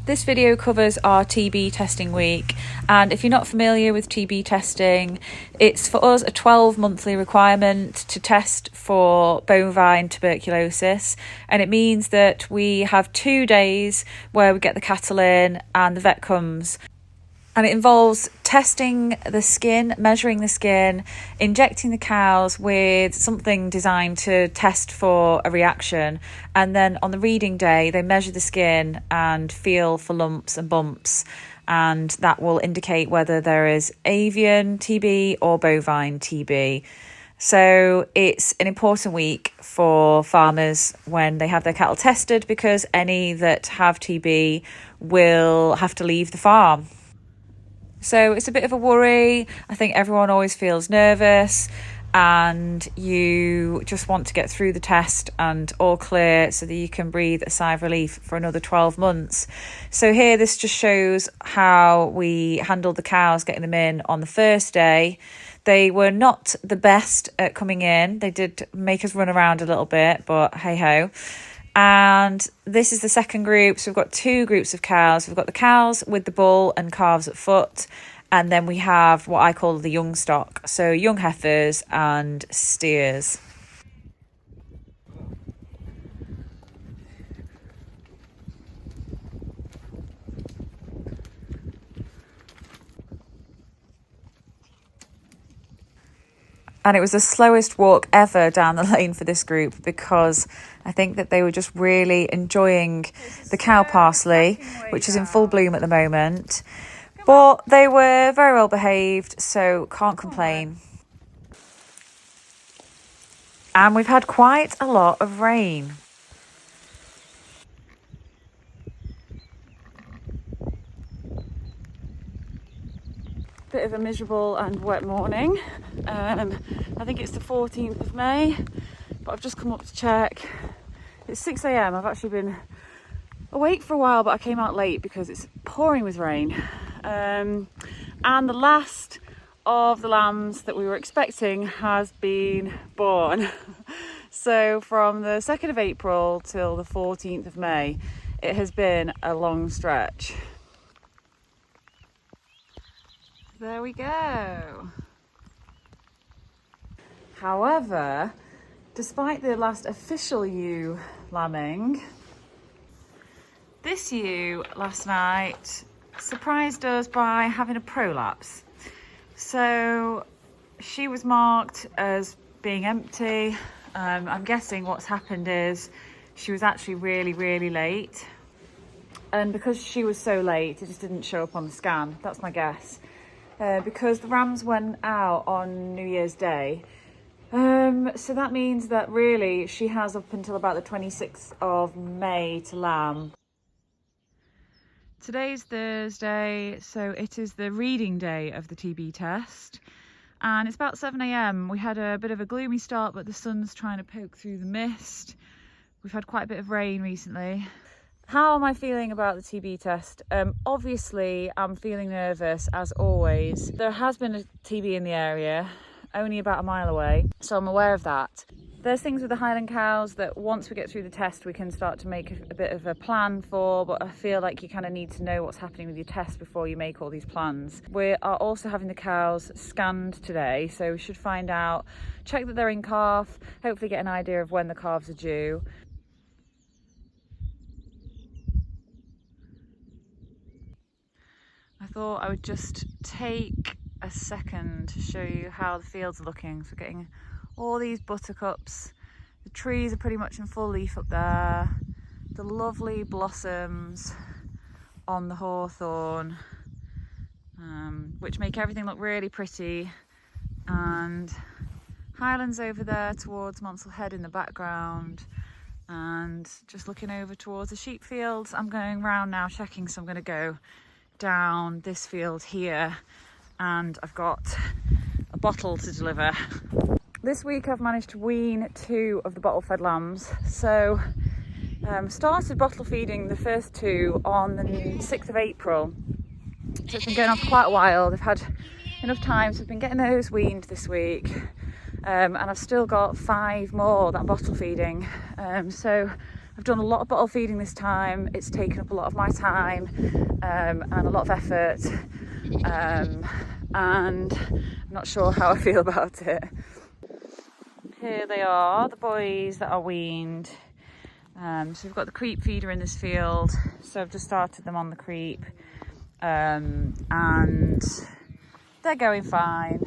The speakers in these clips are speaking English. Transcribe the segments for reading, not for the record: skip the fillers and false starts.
This video covers our TB testing week, and if you're not familiar with TB testing, it's for us a 12 monthly requirement to test for bovine tuberculosis, and it means that we have 2 days where we get the cattle in and the vet comes. And it involves testing the skin, measuring the skin, injecting the cows with something designed to test for a reaction. And then on the reading day, they measure the skin and feel for lumps and bumps. And that will indicate whether there is avian TB or bovine TB. So it's an important week for farmers when they have their cattle tested, because any that have TB will have to leave the farm. So it's a bit of a worry. I think everyone always feels nervous and you just want to get through the test and all clear so that you can breathe a sigh of relief for another 12 months. So here, this just shows how we handled the cows, getting them in on the first day. They were not the best at coming in. They did make us run around a little bit, but hey ho. And this is the second group. So we've got 2 groups of cows. We've got the cows with the bull and calves at foot. And then we have what I call the young stock. So young heifers and steers. And it was the slowest walk ever down the lane for this group, because I think that they were just really enjoying the cow parsley, which is in full bloom at the moment. But they were very well behaved, so can't complain. And we've had quite a lot of rain. Bit of a miserable and wet morning. I think it's the 14th of May, but I've just come up to check. It's 6 a.m. I've actually been awake for a while, but I came out late because it's pouring with rain. And the last of the lambs that we were expecting has been born. So from the 2nd of April till the 14th of May, it has been a long stretch. There we go. However, despite the last official ewe lambing, this ewe last night surprised us by having a prolapse. So she was marked as being empty. I'm guessing what's happened is she was actually really late. And because she was so late, it just didn't show up on the scan. That's my guess. Because the rams went out on New Year's Day. So that means that really she has up until about the 26th of May to lamb. Today's Thursday, so it is the reading day of the TB test. And it's about 7 a.m. We had a bit of a gloomy start, but the sun's trying to poke through the mist. We've had quite a bit of rain recently. How am I feeling about the TB test? Obviously, I'm feeling nervous, as always. There has been a TB in the area, only about a mile away, so I'm aware of that. There's things with the Highland cows that once we get through the test, we can start to make a bit of a plan for, but I feel like you kind of need to know what's happening with your test before you make all these plans. We are also having the cows scanned today, so we should find out, check that they're in calf, hopefully get an idea of when the calves are due. I thought I would just take a second to show you how the fields are looking. So we're getting all these buttercups. The trees are pretty much in full leaf up there. The lovely blossoms on the hawthorn, which make everything look really pretty. And Highlands over there towards Monsell Head in the background. And just looking over towards the sheep fields. I'm going round now checking, so I'm going to go down this field here, and I've got a bottle to deliver. This week I've managed to wean 2 of the bottle fed lambs. So started bottle feeding the first 2 on the 6th of April. So it's been going on for quite a while. They've had enough time, so I've been getting those weaned this week. And I've still got 5 more that I'm bottle feeding. So I've done a lot of bottle feeding this time. It's taken up a lot of my time and a lot of effort, and I'm not sure how I feel about it. Here they are, the boys that are weaned. So we've got the creep feeder in this field, so I've just started them on the creep, and they're going fine.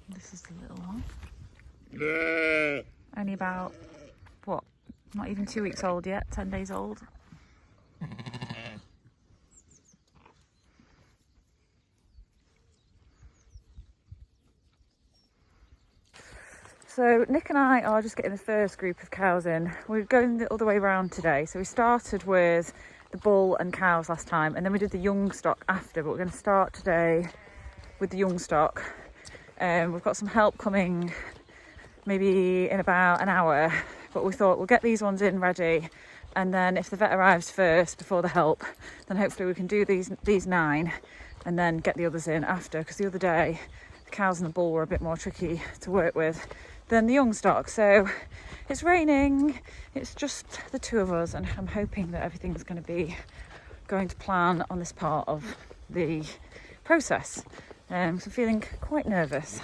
This is the little one. Only about, what, not even 2 weeks old yet, 10 days old. So Nick and I are just getting the first group of cows in. We're going the other way around today. So we started with the bull and cows last time, and then we did the young stock after, but we're going to start today with the young stock. We've got some help coming maybe in about an hour, but we thought we'll get these ones in ready, and then if the vet arrives first before the help, then hopefully we can do these 9 and then get the others in after, because the other day the cows and the bull were a bit more tricky to work with than the young stock. So it's raining, it's just the 2 of us, and I'm hoping that everything's going to be going to plan on this part of the process. So I'm feeling quite nervous.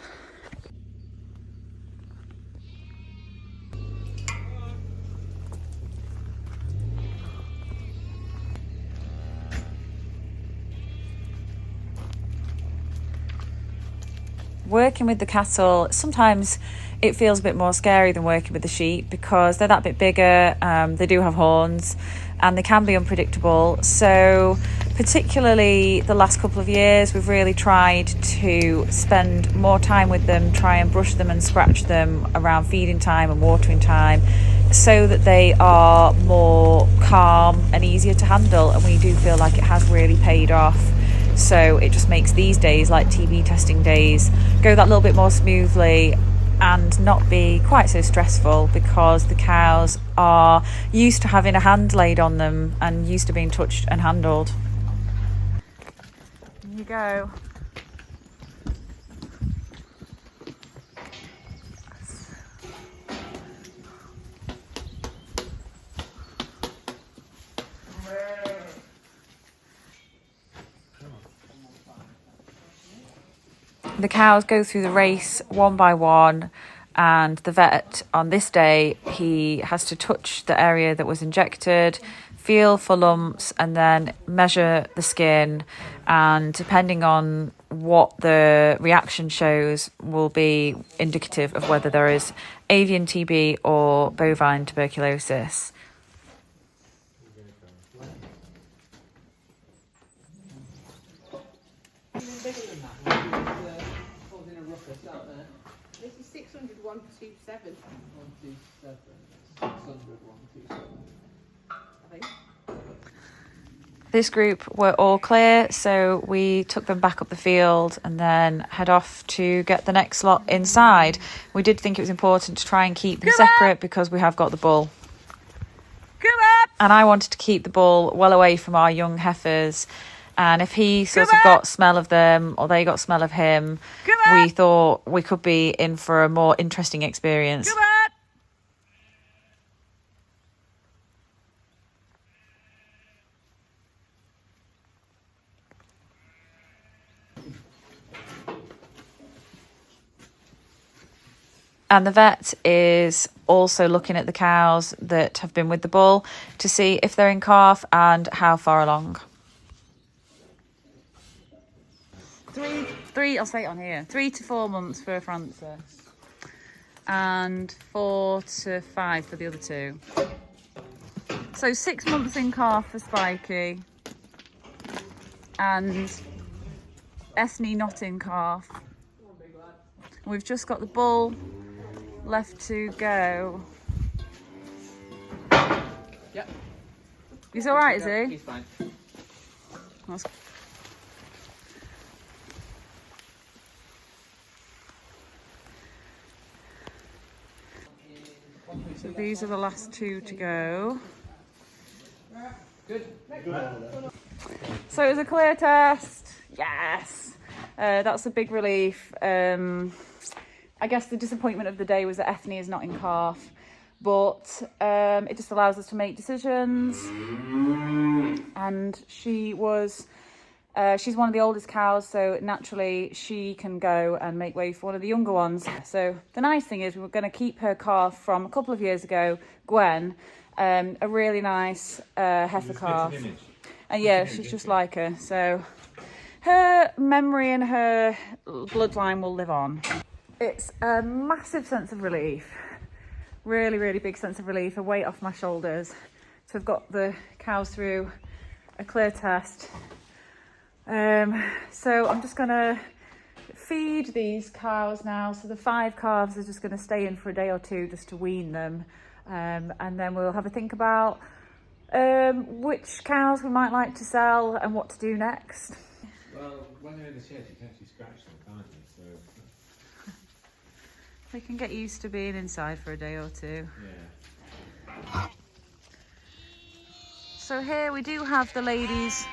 Working with the cattle, sometimes it feels a bit more scary than working with the sheep, because they're that bit bigger, they do have horns, and they can be unpredictable. So particularly the last couple of years, we've really tried to spend more time with them, try and brush them and scratch them around feeding time and watering time, so that they are more calm and easier to handle, and we do feel like it has really paid off. So it just makes these days, like TB testing days, go that little bit more smoothly and not be quite so stressful, because the cows are used to having a hand laid on them and used to being touched and handled. Here you go. The cows go through the race one by one, and the vet on this day, he has to touch the area that was injected, feel for lumps, and then measure the skin, and depending on what the reaction shows will be indicative of whether there is avian TB or bovine tuberculosis. This is 600 127. 127. 600 127. I think. This group were all clear, so we took them back up the field and then head off to get the next lot inside. We did think it was important to try and keep them separate because we have got the bull. And I wanted to keep the bull well away from our young heifers. And if he sort of got smell of them or they got smell of him, we thought we could be in for a more interesting experience. And the vet is also looking at the cows that have been with the bull to see if they're in calf and how far along. Three, I'll say it on here, 3 to 4 months for Francis and 4 to 5 for the other 2. So 6 months in calf for Spiky and Esney not in calf. We've just got the bull left to go. Yep. He's all right, is he? He's fine. That's... So these are the last 2 to go. Good. So it was a clear test. Yes. That's a big relief. I guess the disappointment of the day was that Ethne is not in calf, but it just allows us to make decisions. And she was, she's one of the oldest cows, so naturally she can go and make way for one of the younger ones. So the nice thing is we're going to keep her calf from a couple of years ago, Gwen, a really nice heifer calf. And yeah, she's just like her. So her memory and her bloodline will live on. It's a massive sense of relief. Really, really big sense of relief, a weight off my shoulders. So I've got the cows through a clear test. So I'm just gonna feed these cows now. So the 5 calves are just gonna stay in for a day or two just to wean them. And then we'll have a think about which cows we might like to sell and what to do next. Well, when they're in the shed, you can actually scratch them, can't you? So, They can get used to being inside for a day or two. yeah. So here we do have the ladies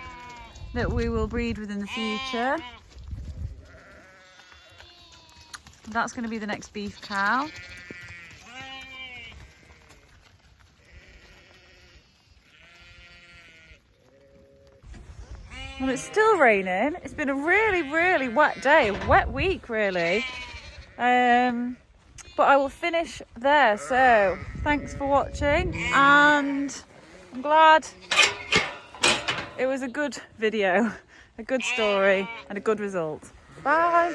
that we will breed with in the future. That's going to be the next beef cow. Well, it's still raining. It's been a really, really wet day, wet week really. But I will finish there. So thanks for watching, and I'm glad it was a good video, a good story and a good result. Bye.